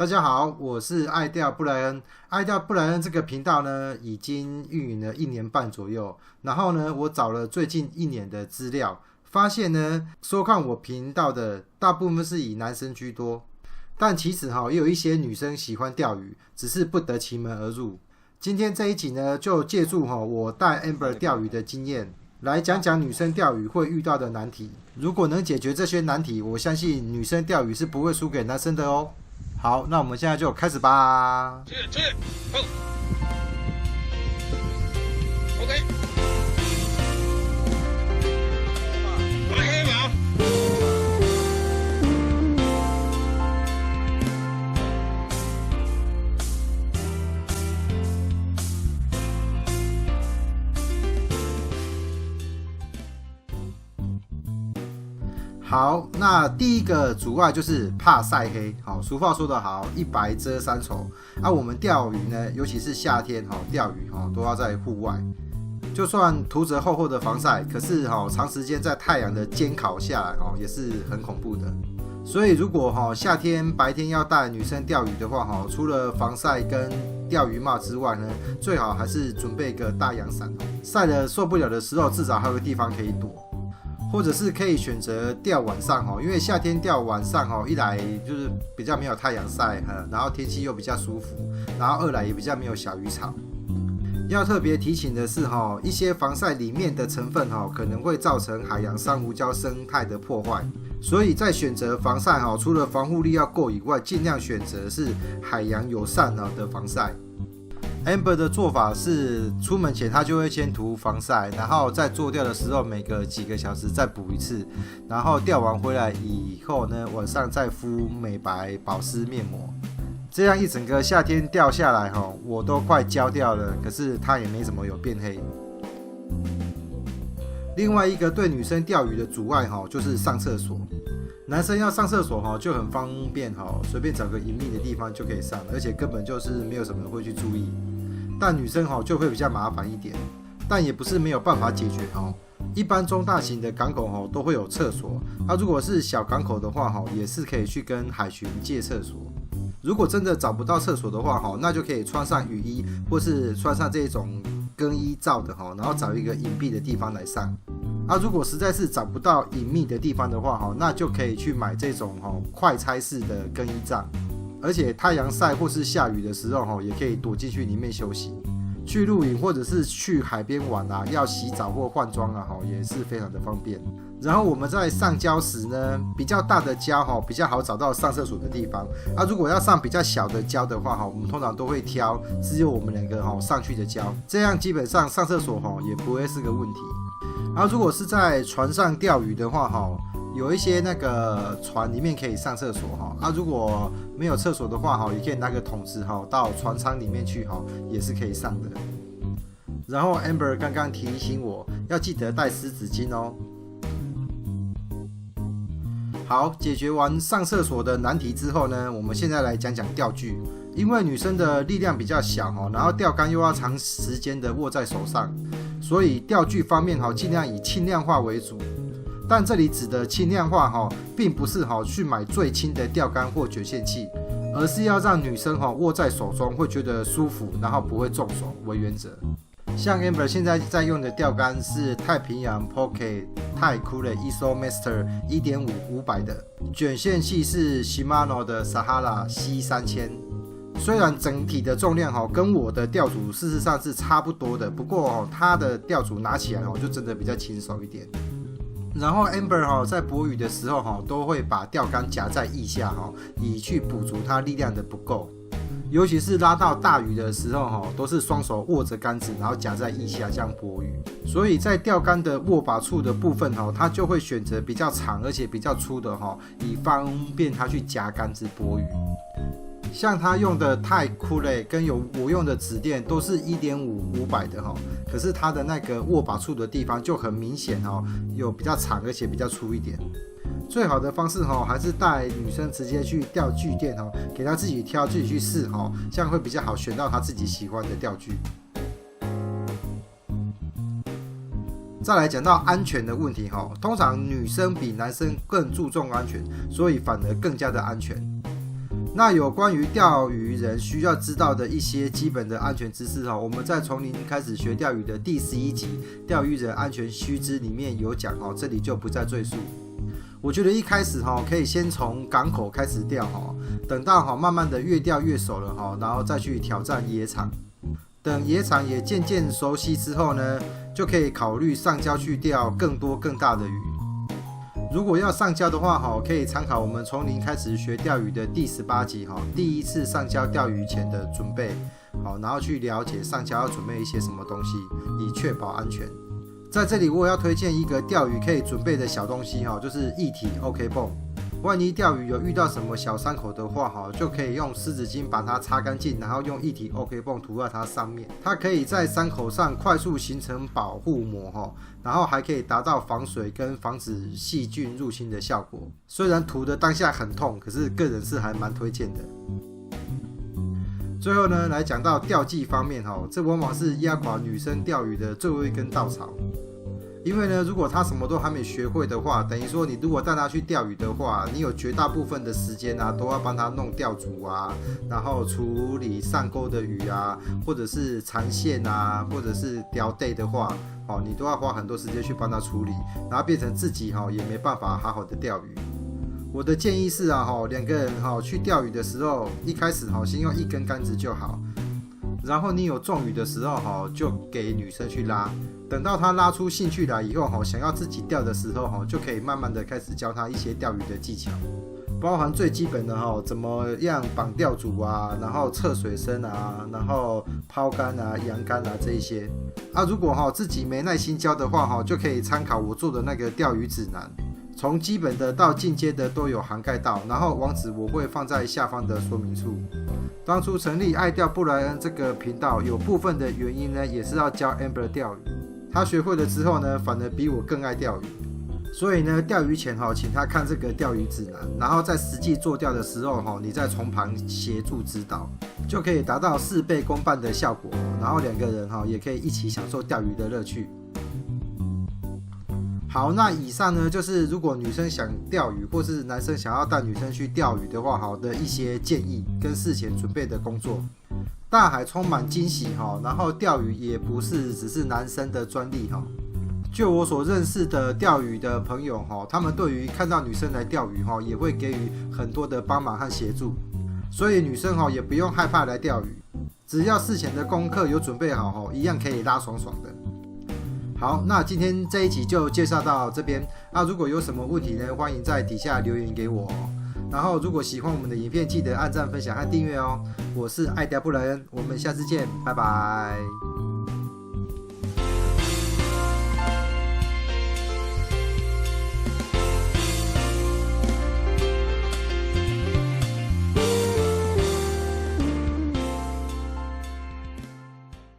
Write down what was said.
大家好，我是爱钓布莱恩。爱钓布莱恩这个频道呢，已经运营了1年半左右。然后呢，我找了最近1年的资料，发现呢，收看我频道的大部分是以男生居多。但其实也有一些女生喜欢钓鱼，只是不得其门而入。今天这一集呢，就借助我带 Amber 钓鱼的经验，来讲讲女生钓鱼会遇到的难题。如果能解决这些难题，我相信女生钓鱼是不会输给男生的哦。好，那我们现在就开始吧。OK。来黑马。好，那第一个阻碍就是怕晒黑。好，俗话说得好，一白遮三丑。我们钓鱼呢，尤其是夏天钓鱼都要在户外，就算涂着厚厚的防晒，可是长时间在太阳的煎烤下来也是很恐怖的。所以如果夏天白天要带女生钓鱼的话除了防晒跟钓鱼帽之外呢，最好还是准备个大阳伞，晒得受不了的时候，至少还有个地方可以躲。或者是可以选择钓晚上因为夏天钓晚上一来就是比较没有太阳晒，然后天气又比较舒服，然后二来也比较没有小鱼草。要特别提醒的是一些防晒里面的成分可能会造成海洋珊瑚礁生态的破坏，所以在选择防晒除了防护力要够以外，尽量选择是海洋友善的防晒。Amber 的做法是，出门前他就会先涂防晒，然后在做钓的时候每隔几个小时再补一次，然后钓完回来以后呢，晚上再敷美白保湿面膜。这样一整个夏天钓下来我都快焦掉了，可是它也没怎么有变黑。另外一个对女生钓鱼的阻碍就是上厕所。男生要上厕所就很方便随便找个隐秘的地方就可以上，而且根本就是没有什么人会去注意。但女生就会比较麻烦一点，但也不是没有办法解决一般中大型的港口都会有厕所，如果是小港口的话也是可以去跟海巡借厕所。如果真的找不到厕所的话那就可以穿上雨衣，或是穿上这种更衣罩的然后找一个隐蔽的地方来上。如果实在是找不到隐秘的地方的话那就可以去买这种快拆式的更衣帐，而且太阳晒或是下雨的时候也可以躲进去里面休息。去露营或者是去海边玩要洗澡或换装也是非常的方便。然后我们在上礁时呢，比较大的礁比较好找到上厕所的地方如果要上比较小的礁的话我们通常都会挑只有我们2个上去的礁，这样基本上上厕所也不会是个问题。如果是在船上钓鱼的话有一些那个船里面可以上厕所如果没有厕所的话也可以拿个桶子到船舱里面去也是可以上的。然后 Amber 刚刚提醒我要记得带湿纸巾哦。好，解决完上厕所的难题之后呢，我们现在来讲讲钓具。因为女生的力量比较小然后钓竿又要长时间的握在手上，所以钓具方面尽量以轻量化为主。但这里指的轻量化并不是去买最轻的钓竿或卷线器，而是要让女生握在手中会觉得舒服，然后不会中手为原则。像 Amber 现在在用的钓竿是太平洋 Pocket 太酷的 ISO Master 1.5 500的，卷线器是 Shimano 的 Sahara C3000。虽然整体的重量跟我的钓组事实上是差不多的，不过它的钓组拿起来就真的比较轻手一点。然后 Amber 在捕鱼的时候都会把钓竿夹在腋下以去补足它力量的不够。尤其是拉到大鱼的时候都是双手握着竿子，然后夹在腋下这样捕鱼。所以在钓竿的握把处的部分它就会选择比较长而且比较粗的以方便它去夹竿子捕鱼。像他用的太酷类跟我用的指链都是 1.5 500的可是它的那个握把处的地方就很明显有比较长而且比较粗一点。最好的方式还是带女生直接去钓具店给她自己挑自己去试这样会比较好选到她自己喜欢的钓具。再来讲到安全的问题通常女生比男生更注重安全，所以反而更加的安全。那有关于钓鱼人需要知道的一些基本的安全知识我们在从零开始学钓鱼的第11集钓鱼人安全须知里面有讲这里就不再赘述。我觉得一开始可以先从港口开始钓等到慢慢的越钓越熟了然后再去挑战野场。等野场也渐渐熟悉之后呢，就可以考虑上礁去钓更多更大的鱼。如果要上礁的话可以参考我们从零开始学钓鱼的第18集第一次上礁钓鱼前的准备然后去了解上礁要准备一些什么东西，以确保安全。在这里我也要推荐一个钓鱼可以准备的小东西就是一体 OK 泵。万一钓鱼有遇到什么小伤口的话就可以用湿纸巾把它擦干净，然后用一体 OK 泵涂在它上面，它可以在伤口上快速形成保护膜然后还可以达到防水跟防止细菌入侵的效果。虽然涂的当下很痛，可是个人是还蛮推荐的。最后呢，来讲到钓技方面这往往是压垮女生钓鱼的最后一根稻草。因为呢，如果她什么都还没学会的话，等于说你如果带她去钓鱼的话，你有绝大部分的时间都要帮她弄钓组然后处理上钩的鱼或者是缠线或者是钓带的话你都要花很多时间去帮她处理，然后变成自己也没办法好好的钓鱼。我的建议是两个人去钓鱼的时候，一开始先用一根杆子就好，然后你有中鱼的时候就给女生去拉，等到她拉出兴趣来以后想要自己钓的时候就可以慢慢的开始教她一些钓鱼的技巧，包含最基本的怎么样绑钓组然后测水深然后抛竿扬竿这一些如果自己没耐心教的话就可以参考我做的那个钓鱼指南，从基本的到进阶的都有涵盖到，然后网址我会放在下方的说明处。当初成立爱钓布莱恩这个频道，有部分的原因呢，也是要教 Amber 钓鱼。他学会了之后呢，反而比我更爱钓鱼。所以呢，钓鱼前请他看这个钓鱼指南，然后在实际做钓的时候你再从旁协助指导，就可以达到事倍功半的效果。然后两个人也可以一起享受钓鱼的乐趣。好，那以上呢就是如果女生想钓鱼，或是男生想要带女生去钓鱼的话，好的一些建议跟事前准备的工作。大海充满惊喜然后钓鱼也不是只是男生的专利就我所认识的钓鱼的朋友他们对于看到女生来钓鱼也会给予很多的帮忙和协助，所以女生也不用害怕来钓鱼，只要事前的功课有准备好一样可以拉爽爽的。好，那今天这一集就介绍到这边如果有什么问题呢，欢迎在底下留言给我然后如果喜欢我们的影片，记得按赞、分享和订阅我是爱钓布莱恩，我们下次见，拜拜。